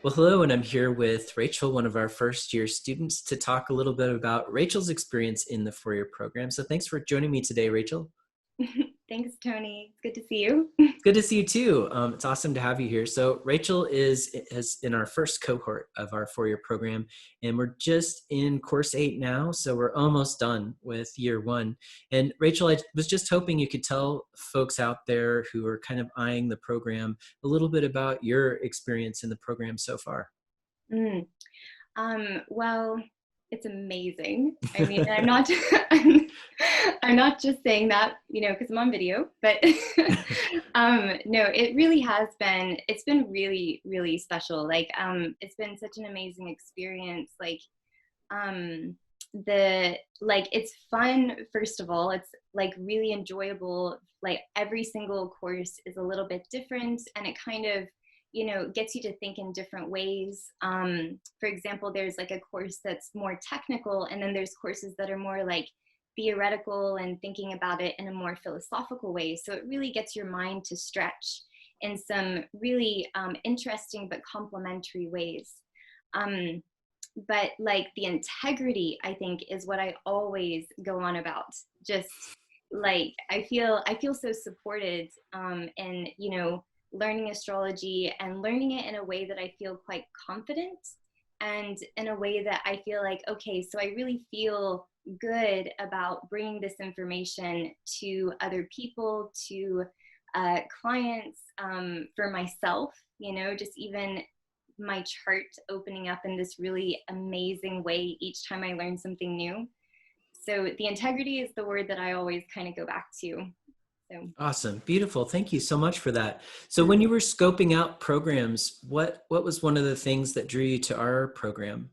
Well, hello, and I'm here with Rachel, one of our first year students, to talk a little bit about Rachel's experience in the four-year program. So thanks for joining me today, Rachel. Thanks, Tony. It's good to see you. Good to see you too. It's awesome to have you here. So Rachel is in our first cohort of our four-year program, and we're just in course 8 now, so we're almost done with year 1. And Rachel, I was just hoping you could tell folks out there who are kind of eyeing the program a little bit about your experience in the program so far. Mm. Well, it's amazing. I mean, I'm, I'm not just saying that, because I'm on video, but no, it really has been, it's been really, really special. It's been such an amazing experience. It's fun. First of all, it's really enjoyable. Like every single course is a little bit different, and it kind of gets you to think in different ways. For example, there's a course that's more technical, and then there's courses that are more theoretical and thinking about it in a more philosophical way. So it really gets your mind to stretch in some really interesting but complementary ways. But the integrity, I think, is what I always go on about. Just I feel so supported in learning astrology and learning it in a way that I feel quite confident, and in a way that I feel okay, so I really feel good about bringing this information to other people, to clients, for myself, just even my chart opening up in this really amazing way each time I learn something new. So the integrity is the word that I always kind of go back to. So. Awesome. Beautiful. Thank you so much for that. So when you were scoping out programs, what was one of the things that drew you to our program?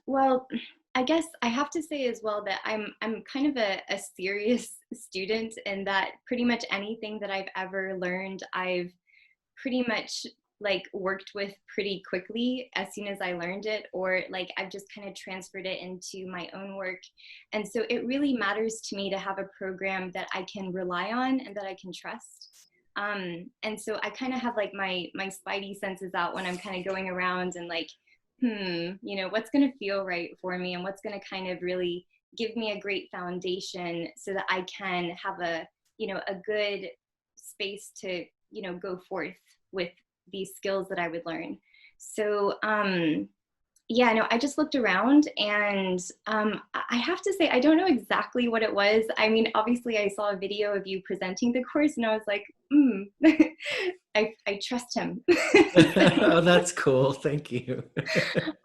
Well, I guess I have to say as well that I'm kind of a serious student, and that pretty much anything that I've ever learned, I've pretty much worked with pretty quickly as soon as I learned it, or I've just kind of transferred it into my own work. And so it really matters to me to have a program that I can rely on and that I can trust. And so I kind of have my spidey senses out when I'm kind of going around and what's going to feel right for me, and what's going to kind of really give me a great foundation so that I can have a good space to go forth with these skills that I would learn. So yeah, no, I just looked around, and I have to say, I don't know exactly what it was. I mean, obviously I saw a video of you presenting the course, and I was like, I trust him. Oh, that's cool. Thank you.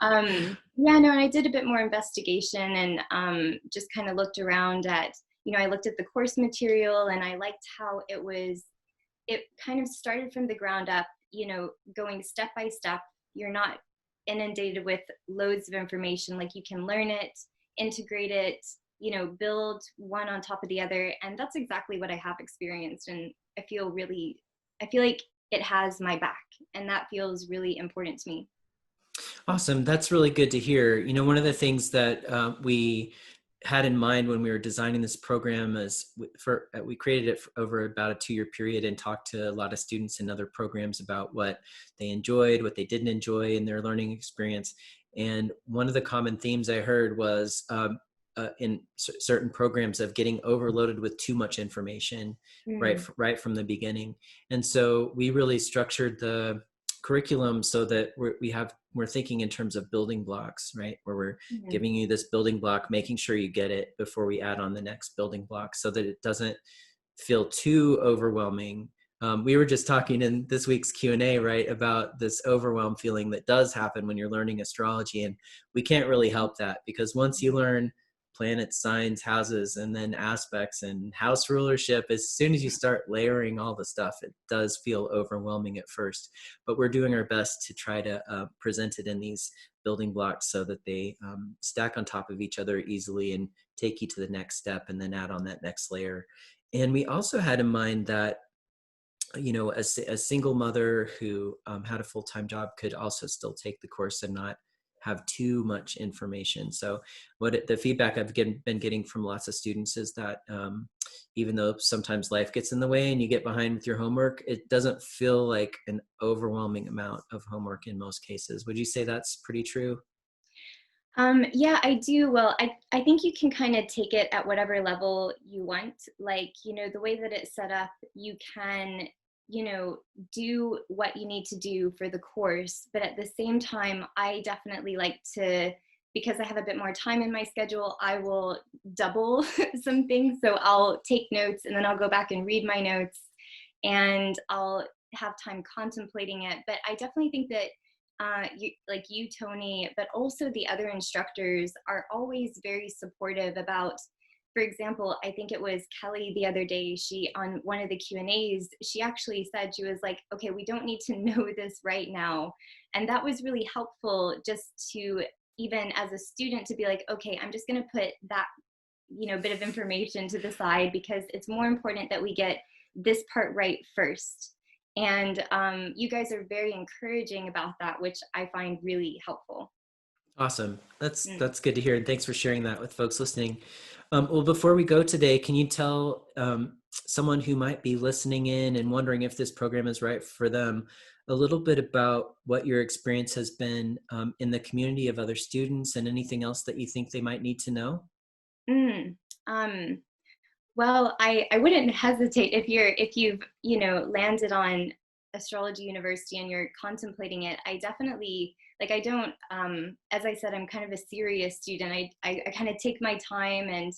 Yeah, no, and I did a bit more investigation, and just kind of looked around at, I looked at the course material, and I liked how it kind of started from the ground up, going step by step. You're not inundated with loads of information. You can learn it, integrate it, build one on top of the other. And that's exactly what I have experienced. And I feel like it has my back, and that feels really important to me. Awesome. That's really good to hear. One of the things that we had in mind when we were designing this program is we created it over about a 2-year period and talked to a lot of students in other programs about what they enjoyed, what they didn't enjoy in their learning experience. And one of the common themes I heard was in certain programs of getting overloaded with too much information right from the beginning. And so we really structured the curriculum so that we're thinking in terms of building blocks, right? Where we're giving you this building block, making sure you get it before we add on the next building block, so that it doesn't feel too overwhelming. We were just talking in this week's Q&A, right, about this overwhelm feeling that does happen when you're learning astrology. And we can't really help that, because once you learn planets, signs, houses, and then aspects and house rulership, as soon as you start layering all the stuff, it does feel overwhelming at first. But we're doing our best to try to present it in these building blocks so that they stack on top of each other easily and take you to the next step, and then add on that next layer. And we also had in mind that a single mother who had a full-time job could also still take the course and not have too much information. So the feedback I've been getting from lots of students is that even though sometimes life gets in the way and you get behind with your homework, it doesn't feel like an overwhelming amount of homework in most cases. Would you say that's pretty true? Yeah, I do. Well, I think you can kind of take it at whatever level you want. Like, the way that it's set up, you can, do what you need to do for the course. But at the same time, I definitely like to, because I have a bit more time in my schedule, I will double some things. So I'll take notes and then I'll go back and read my notes and I'll have time contemplating it. But I definitely think that like you, Tony, but also the other instructors are always very supportive about, for example, I think it was Kelly the other day, she, on one of the Q&As, she actually said, she was like, okay, we don't need to know this right now. And that was really helpful, just to, even as a student, to be like, okay, I'm just going to put that, bit of information to the side, because it's more important that we get this part right first. And you guys are very encouraging about that, which I find really helpful. Awesome. That's Mm. that's good to hear, and thanks for sharing that with folks listening. Well, before we go today, can you tell someone who might be listening in and wondering if this program is right for them a little bit about what your experience has been in the community of other students and anything else that you think they might need to know? Mm. Um, well, I wouldn't hesitate, if you've landed on Astrology University and you're contemplating it. I definitely, like, I don't, as I said, I'm kind of a serious student. I kind of take my time and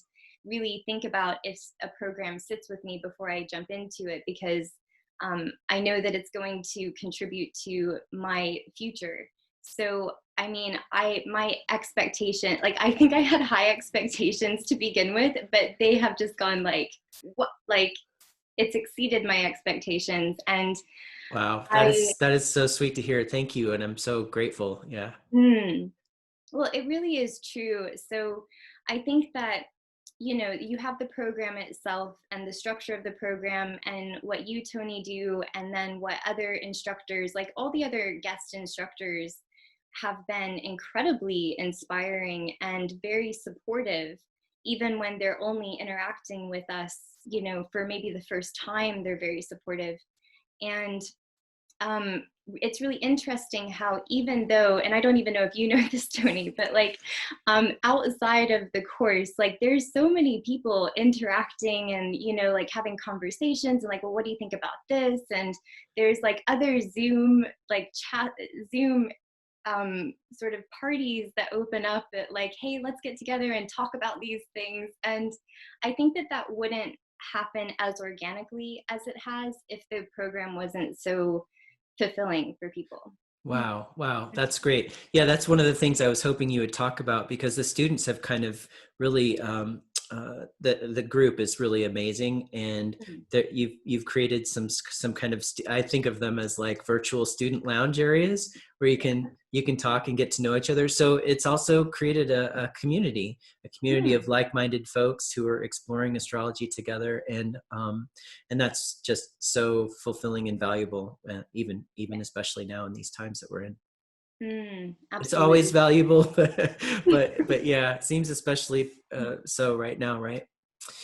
really think about if a program sits with me before I jump into it, because I know that it's going to contribute to my future. So, I mean, my expectation, like, I think I had high expectations to begin with, but they have just gone like, what, like, it's exceeded my expectations. And Wow, that I, is that is so sweet to hear. Thank you, and I'm so grateful. Yeah. mm, well, it really is true. So I think that, you have the program itself and the structure of the program and what you, Tony, do, and then what other instructors, like all the other guest instructors, have been incredibly inspiring and very supportive, even when they're only interacting with us, for maybe the first time, they're very supportive. And it's really interesting how, even though, and I don't even know if you know this, Tony, but like, outside of the course, like, there's so many people interacting and, like, having conversations and like, well, what do you think about this? And there's like other Zoom, like, chat, Zoom sort of parties that open up at, like, hey, let's get together and talk about these things. And I think that that wouldn't happen as organically as it has if the program wasn't so fulfilling for people. Wow, wow, that's great. Yeah, that's one of the things I was hoping you would talk about, because the students have kind of really the group is really amazing, and Mhm. that you've created some kind of I think of them as like virtual student lounge areas where you can talk and get to know each other. So it's also created a community Mm, of like-minded folks who are exploring astrology together, and that's just so fulfilling and valuable, even yeah. especially now in these times that we're in. It's always Absolutely. valuable, but yeah, it seems especially so right now, right?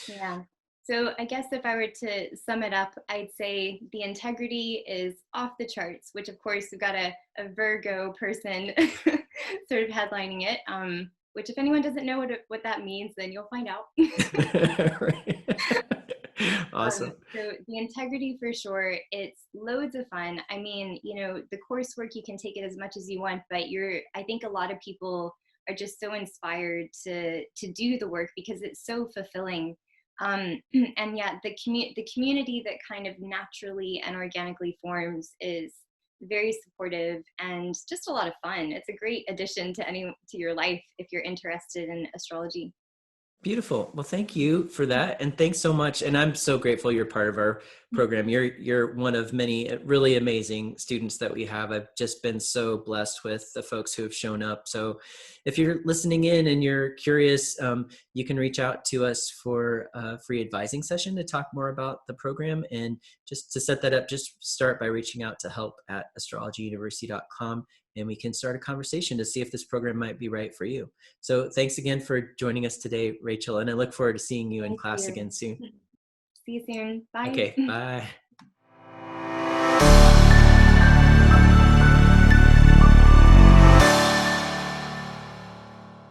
Yeah. So I guess if I were to sum it up, I'd say the integrity is off the charts, which of course we've got a Virgo person sort of headlining it. Which, if anyone doesn't know what that means, then you'll find out. Right. Awesome. So the integrity, for sure, it's loads of fun. I mean, the coursework, you can take it as much as you want, but I think a lot of people are just so inspired to do the work because it's so fulfilling. And yeah, the community that kind of naturally and organically forms is very supportive and just a lot of fun. It's a great addition to your life if you're interested in astrology. Beautiful. Well, thank you for that, and thanks so much. And I'm so grateful you're part of our program. You're one of many really amazing students that we have. I've just been so blessed with the folks who have shown up. So, if you're listening in and you're curious, you can reach out to us for a free advising session to talk more about the program. And just to set that up, just start by reaching out to help@astrologyuniversity.com, and we can start a conversation to see if this program might be right for you. So thanks again for joining us today, Rachel, and I look forward to seeing you in Thank class you. again soon. See you soon. Bye. Okay, bye.